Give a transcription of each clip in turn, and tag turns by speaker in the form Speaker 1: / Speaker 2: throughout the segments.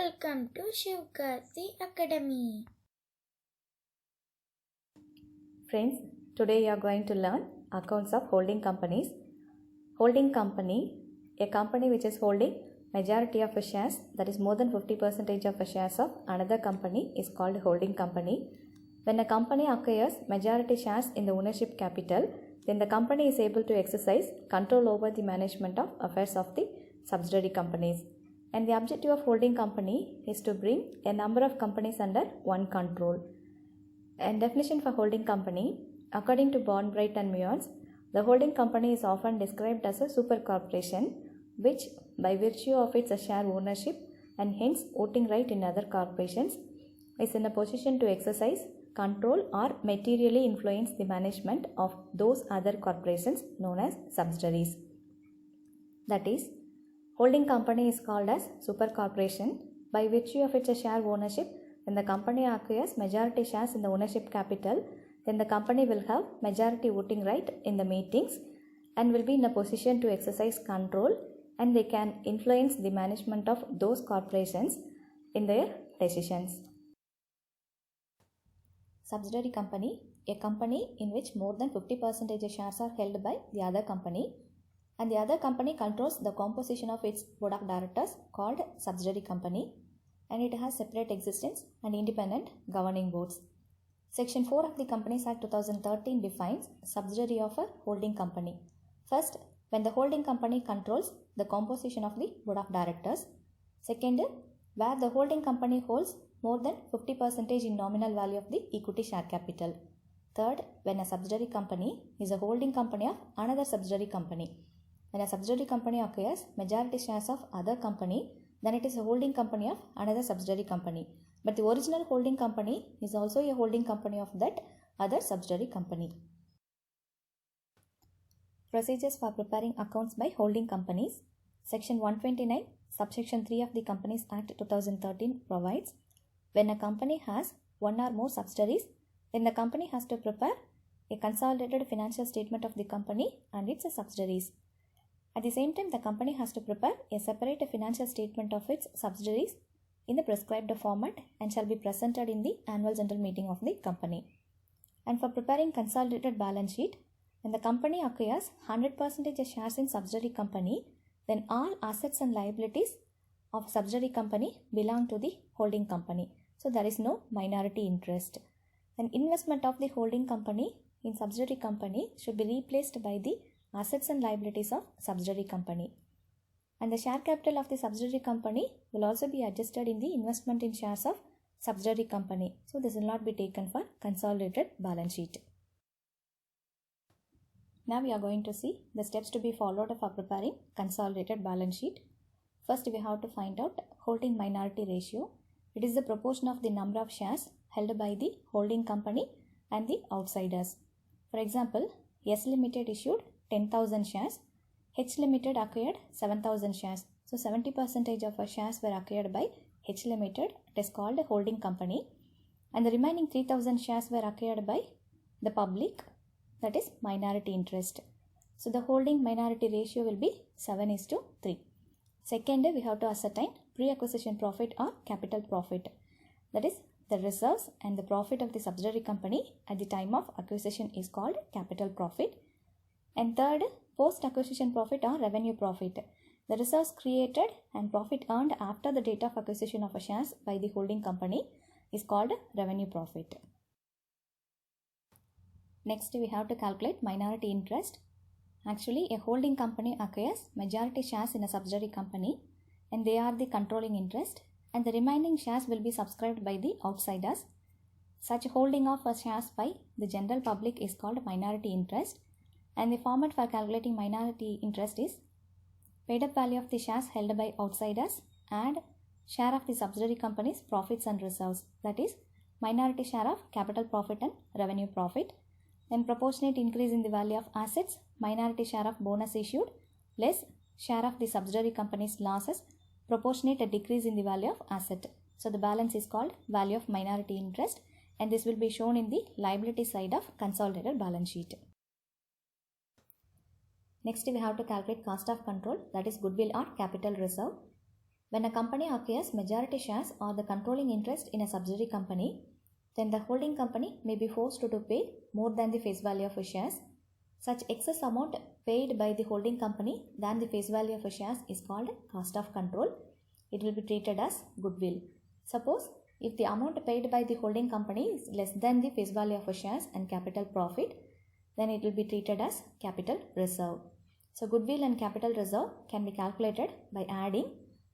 Speaker 1: Welcome to Shivkarthi Academy.
Speaker 2: Friends, today you are going to learn accounts of holding companies. Holding company, a company which is holding majority of the shares, that is more than 50% of the shares of another company, is called holding company. When a company acquires majority shares in the ownership capital, then the company is able to exercise control over the management of affairs of the subsidiary companies. And the objective of holding company is to bring a number of companies under one control. And definition for holding company, according to Bornbright and Muons, the holding company is often described as a super corporation which, by virtue of its share ownership and hence voting right in other corporations, is in a position to exercise control or materially influence the management of those other corporations known as subsidiaries. That is, holding company is called as super corporation by virtue of its share ownership. When the company acquires majority shares in the ownership capital, then the company will have majority voting right in the meetings and will be in a position to exercise control, and they can influence the management of those corporations in their decisions. Subsidiary company, a company in which more than 50% shares are held by the other company, and the other company controls the composition of its board of directors, called subsidiary company, and it has separate existence and independent governing boards. Section 4 of the Companies Act 2013 defines subsidiary of a holding company. First, when the holding company controls the composition of the board of directors. Second, where the holding company holds more than 50% in nominal value of the equity share capital. Third, when a subsidiary company is a holding company of another subsidiary company. When a subsidiary company acquires majority shares of other company, then it is a holding company of another subsidiary company. But the original holding company is also a holding company of that other subsidiary company. Procedures for preparing accounts by holding companies. Section 129, subsection 3 of the Companies Act 2013 provides, when a company has one or more subsidiaries, then the company has to prepare a consolidated financial statement of the company and its subsidiaries. At the same time, the company has to prepare a separate financial statement of its subsidiaries in the prescribed format and shall be presented in the annual general meeting of the company. And for preparing consolidated balance sheet, when the company acquires 100% shares in subsidiary company, then all assets and liabilities of subsidiary company belong to the holding company. So there is no minority interest. Then investment of the holding company in subsidiary company should be replaced by the assets and liabilities of subsidiary company. And the share capital of the subsidiary company will also be adjusted in the investment in shares of subsidiary company. So this will not be taken for consolidated balance sheet. Now we are going to see the steps to be followed for preparing consolidated balance sheet. First, we have to find out holding minority ratio. It is the proportion of the number of shares held by the holding company and the outsiders. For example, S Limited issued 10,000 shares, H Limited acquired 7,000 shares. So 70% of our shares were acquired by H Limited, it is called a holding company, and the remaining 3,000 shares were acquired by the public, that is minority interest. So the holding minority ratio will be 7:3. Second, we have to ascertain pre-acquisition profit or capital profit, that is the reserves and the profit of the subsidiary company at the time of acquisition is called capital profit. And third, post-acquisition profit or revenue profit, the reserves created and profit earned after the date of acquisition of a shares by the holding company is called revenue profit. Next, we have to calculate minority interest. Actually, a holding company acquires majority shares in a subsidiary company and they are the controlling interest, and the remaining shares will be subscribed by the outsiders. Such holding of shares by the general public is called minority interest, and the format for calculating minority interest is paid up value of the shares held by outsiders and share of the subsidiary company's profits and reserves, that is minority share of capital profit and revenue profit, then proportionate increase in the value of assets, minority share of bonus issued, less share of the subsidiary company's losses, proportionate decrease in the value of asset. So the balance is called value of minority interest, and this will be shown in the liability side of consolidated balance sheet. Next, we have to calculate cost of control, that is goodwill or capital reserve. When a company acquires majority shares or the controlling interest in a subsidiary company, then the holding company may be forced to pay more than the face value of shares. Such excess amount paid by the holding company than the face value of shares is called cost of control. It will be treated as goodwill. Suppose if the amount paid by the holding company is less than the face value of shares and capital profit, then it will be treated as capital reserve. So goodwill and capital reserve can be calculated by adding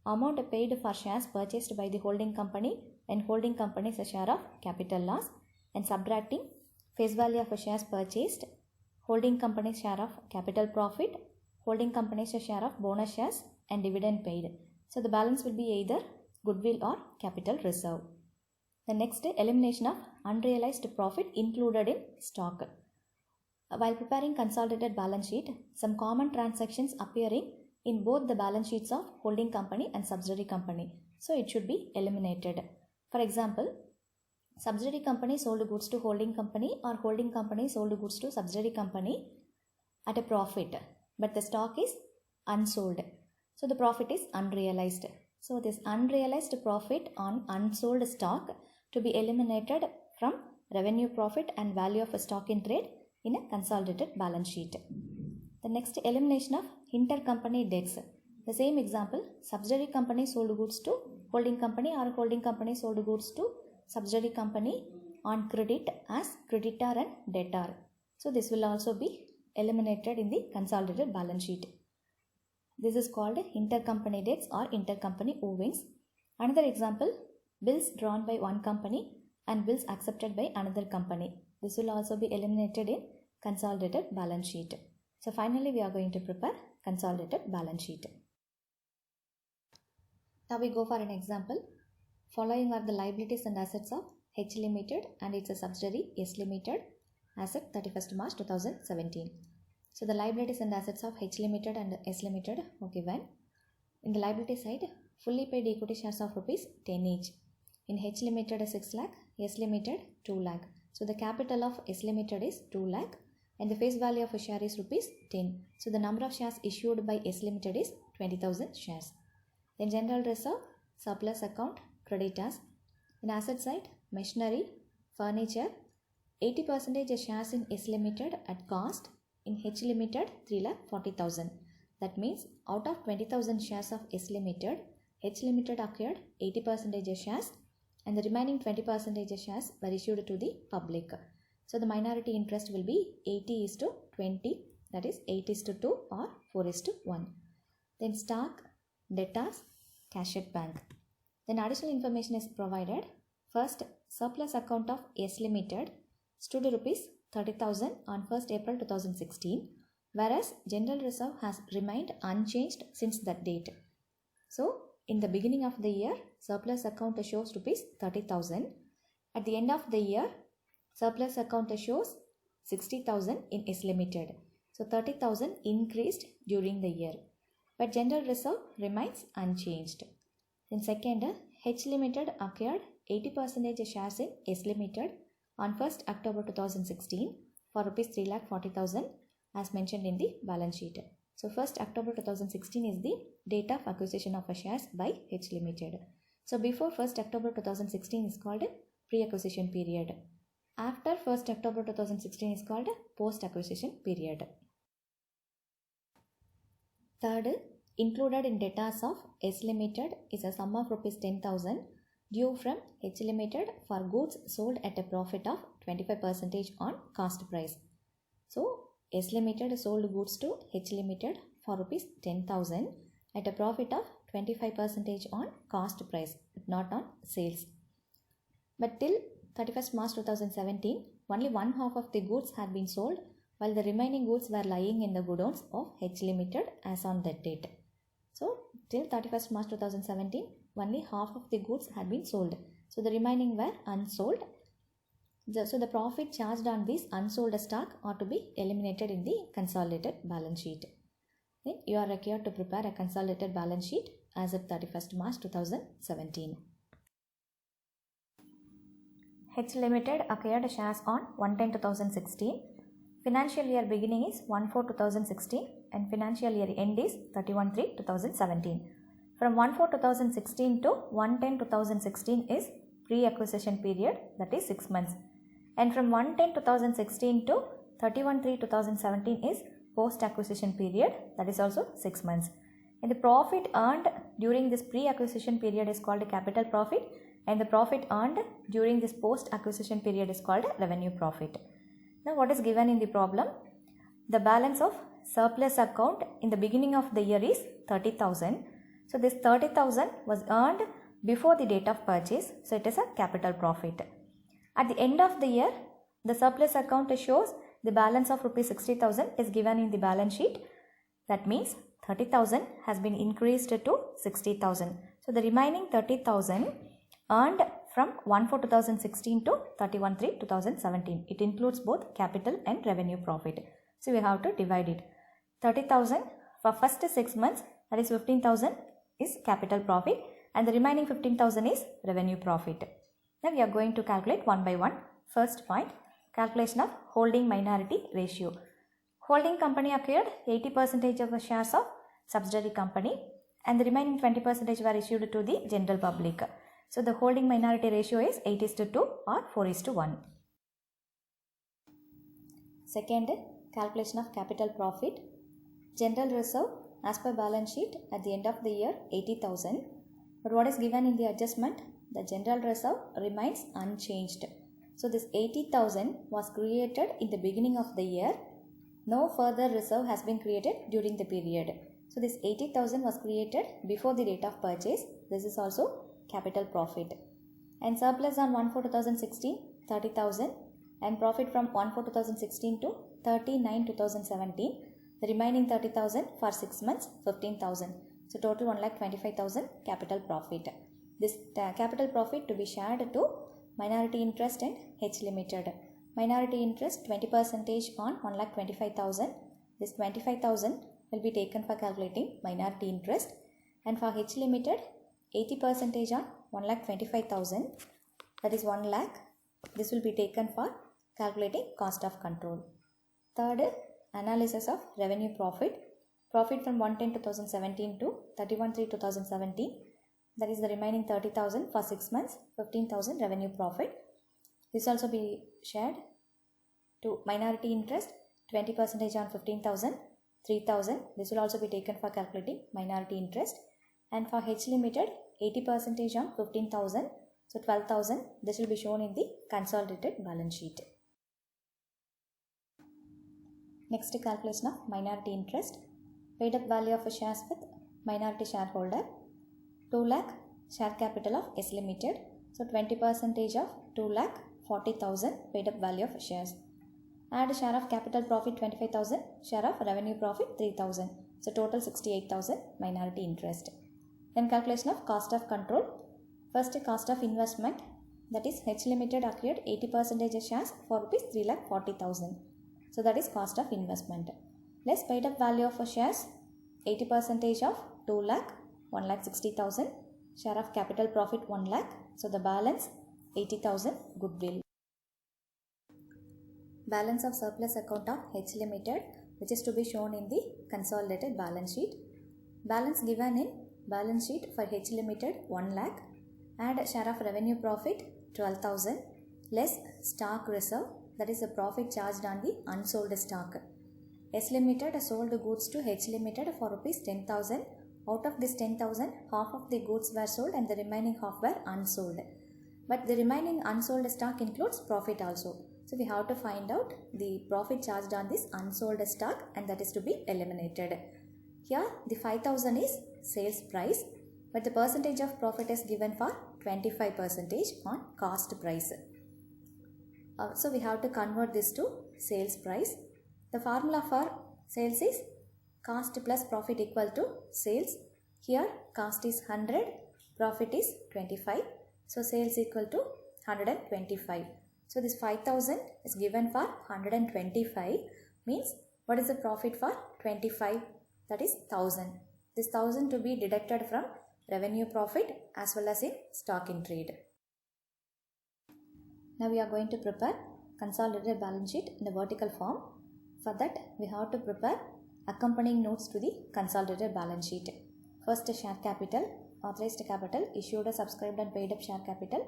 Speaker 2: amount paid for shares purchased by the holding company and holding company's share of capital loss, and subtracting face value of shares purchased, holding company's share of capital profit, holding company's share of bonus shares and dividend paid. So the balance will be either goodwill or capital reserve. The next, elimination of unrealized profit included in stock. While preparing consolidated balance sheet, some common transactions appearing in both the balance sheets of holding company and subsidiary company. So it should be eliminated. For example, subsidiary company sold goods to holding company or holding company sold goods to subsidiary company at a profit, but the stock is unsold. So the profit is unrealized. So this unrealized profit on unsold stock to be eliminated from revenue, profit and value of a stock in trade in a consolidated balance sheet. The next, elimination of intercompany debts. The same example, subsidiary company sold goods to holding company or holding company sold goods to subsidiary company on credit as creditor and debtor. So this will also be eliminated in the consolidated balance sheet. This is called intercompany debts or intercompany owings. Another example, bills drawn by one company and bills accepted by another company. This will also be eliminated in consolidated balance sheet. So finally we are going to prepare consolidated balance sheet. Now we go for an example. Following are the liabilities and assets of H Limited and its subsidiary S Limited as at 31st March 2017. So the liabilities and assets of H Limited and S Limited are given. In the liability side, fully paid equity shares of rupees 10 each. In H Limited 6 lakh, S Limited 2 lakh. So the capital of S Limited is 2 lakh and the face value of a share is rupees 10. So the number of shares issued by S Limited is 20,000 shares. Then general reserve, surplus account, creditors. In asset side, machinery, furniture, 80% shares in S Limited at cost. In H Limited 3,40,000. That means out of 20,000 shares of S Limited, H Limited acquired 80% shares and the remaining 20% shares were issued to the public. So the minority interest will be 80:20, that is 8:2 or 4:1. Then stock, debtors, cash at bank. Then additional information is provided. First, surplus account of S Limited stood rupees 30,000 on 1st April 2016, whereas general reserve has remained unchanged since that date. So in the beginning of the year, surplus account shows rupees 30,000. At the end of the year, surplus account shows 60,000 in S Limited. So 30,000 increased during the year, but general reserve remains unchanged. Then second, H Limited acquired 80% shares in S Limited on 1st October 2016 for rupees 3,40,000 as mentioned in the balance sheet. So 1st October 2016 is the date of acquisition of shares by H Limited. So before 1st October 2016 is called pre-acquisition period. After 1st October 2016 is called post-acquisition period. Third, included in debtors of S Limited is a sum of rupees 10,000 due from H Limited for goods sold at a profit of 25% on cost price. So S Limited sold goods to H Limited for rupees 10,000 at a profit of 25% on cost price, but not on sales. But till 31st March 2017, only one half of the goods had been sold, while the remaining goods were lying in the godowns of H Limited as on that date. So till 31st March 2017, only half of the goods had been sold. So the remaining were unsold. So the profit charged on this unsold stock are to be eliminated in the consolidated balance sheet. Then you are required to prepare a consolidated balance sheet as of 31st March 2017. H Limited acquired shares on 1/10/2016. Financial year beginning is 1/4/2016 and financial year end is 31/3/2017. From 1/4/2016 to 1/10/2016 is pre-acquisition period, that is 6 months. And from 1/10/2016 to 31/3/2017 is post-acquisition period, that is also 6 months. And the profit earned during this pre-acquisition period is called capital profit, and the profit earned during this post-acquisition period is called revenue profit. Now what is given in the problem? The balance of surplus account in the beginning of the year is 30,000. So this 30,000 was earned before the date of purchase, so it is a capital profit. At the end of the year, the surplus account shows the balance of rupees 60,000 is given in the balance sheet. That means 30,000 has been increased to 60,000. So the remaining 30,000 earned from 1/4/2016 to 31/3/2017. It includes both capital and revenue profit. So we have to divide it. 30,000 for first 6 months, that is 15,000 is capital profit, and the remaining 15,000 is revenue profit. Now we are going to calculate one by one. First point, calculation of holding minority ratio. Holding company acquired 80% of the shares of subsidiary company, and the remaining 20% were issued to the general public. So the holding minority ratio is 8:2 or 4:1. Second, calculation of capital profit. General reserve as per balance sheet at the end of the year 80,000. But what is given in the adjustment? The general reserve remains unchanged. So this 80,000 was created in the beginning of the year. No further reserve has been created during the period. So this 80,000 was created before the date of purchase. This is also capital profit. And surplus on 1/4/2016 30,000, and profit from 1/4/2016 to 39/2017. The remaining 30,000 for 6 months 15,000. So total 1,25,000 capital profit. This capital profit to be shared to minority interest and H Limited. Minority interest 20% on 1,25,000. This 25,000 will be taken for calculating minority interest, and for H Limited 80% on 1,25,000, that is 1 lakh. This will be taken for calculating cost of control. Third, analysis of revenue profit. Profit from 1/10/2017 to 31/3/2017, that is the remaining 30,000 for 6 months, 15,000 revenue profit. This also be shared to minority interest 20% on 15,000, 3,000. This will also be taken for calculating minority interest. And for H Limited 80% on 15,000, so 12,000. This will be shown in the consolidated balance sheet. Next, calculation of minority interest. Paid up value of shares with minority shareholder 2 lakh, share capital of S Limited. So 20% of 2 lakh 40,000 paid up value of shares. Add share of capital profit 25,000, share of revenue profit 3,000. So total 68,000 minority interest. Then calculation of cost of control. First, cost of investment, that is H Limited acquired 80% shares for rupees 3,40,000. So that is cost of investment. Less paid up value of shares 80% of 2 lakh 1,60,000, share of capital profit 1 lakh. So the balance 80,000 goodwill. Balance of surplus account of H Limited, which is to be shown in the consolidated balance sheet. Balance given in balance sheet for H Limited 1 lakh. Add share of revenue profit 12,000 less stock reserve, that is the profit charged on the unsold stock. S Limited sold goods to H Limited for rupees 10,000. Out of this 10,000, half of the goods were sold and the remaining half were unsold. But the remaining unsold stock includes profit also. So we have to find out the profit charged on this unsold stock, and that is to be eliminated. Here the 5,000 is sales price, but the percentage of profit is given for 25% on cost price. So we have to convert this to sales price. The formula for sales is cost plus profit equal to sales. Here cost is 100, profit is 25. So sales equal to 125. So this 5,000 is given for 125, means what is the profit for 25? That is 1,000. This 1,000 to be deducted from revenue profit as well as in stock in trade. Now we are going to prepare consolidated balance sheet in the vertical form. For that we have to prepare accompanying notes to the consolidated balance sheet. First, share capital. Authorized capital, issued, subscribed and paid up share capital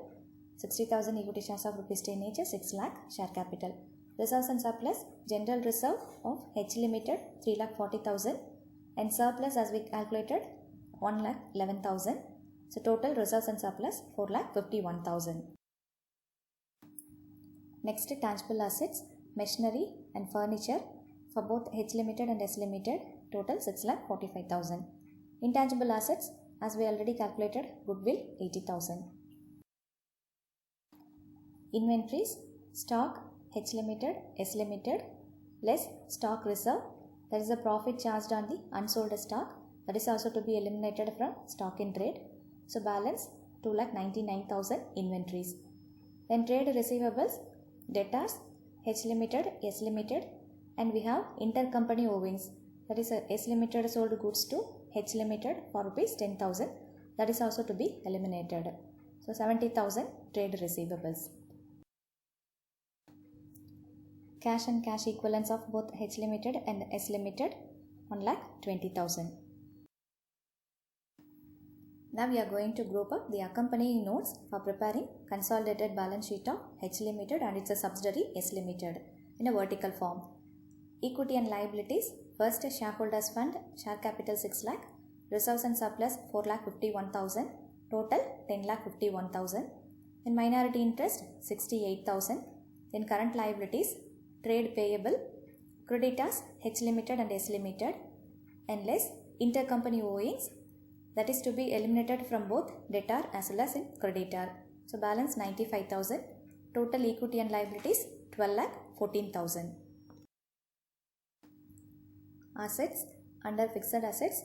Speaker 2: 60,000 equity shares of rupees 10 each, 6 lakh share capital. Reserves and surplus, general reserve of H Limited 3,40,000 and surplus as we calculated 1,11,000. So total reserves and surplus 4,51,000. Next, tangible assets, machinery and furniture for both H Limited and S Limited total 6,45,000. Intangible assets as we already calculated, goodwill 80,000. Inventories, stock H Limited, S Limited less stock reserve, that is the profit charged on the unsold stock, that is also to be eliminated from stock in trade. So balance 2,99,000 inventories. Then trade receivables, debtors H Limited, S Limited, and we have intercompany owings, that is S Limited sold goods to H Limited for rupees 10,000, that is also to be eliminated. So 70,000 trade receivables. Cash and cash equivalents of both H Limited and S Limited 1,20,000. Now we are going to group up the accompanying notes for preparing consolidated balance sheet of H Limited and its subsidiary S Limited in a vertical form. Equity and liabilities. First, shareholders fund, share capital 6 lakh, reserves and surplus 4,51,000, total 10,51,000. Then minority interest 68,000. Then current liabilities, trade payable, creditors H Limited and S Limited, and less intercompany owings, that is to be eliminated from both debtor as well as in creditor. So balance 95,000. Total equity and liabilities 12,14,000. Assets, under fixed assets,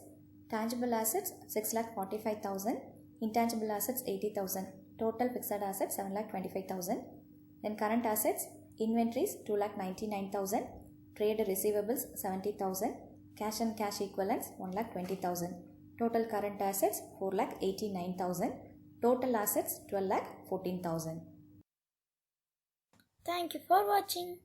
Speaker 2: tangible assets 6,45,000, intangible assets 80,000, total fixed assets 7,25,000. Then current assets, inventories 2,99,000, trade receivables 70,000, cash and cash equivalents 1,20,000, total current assets 4,89,000, total assets 12,14,000.
Speaker 1: Thank you for watching.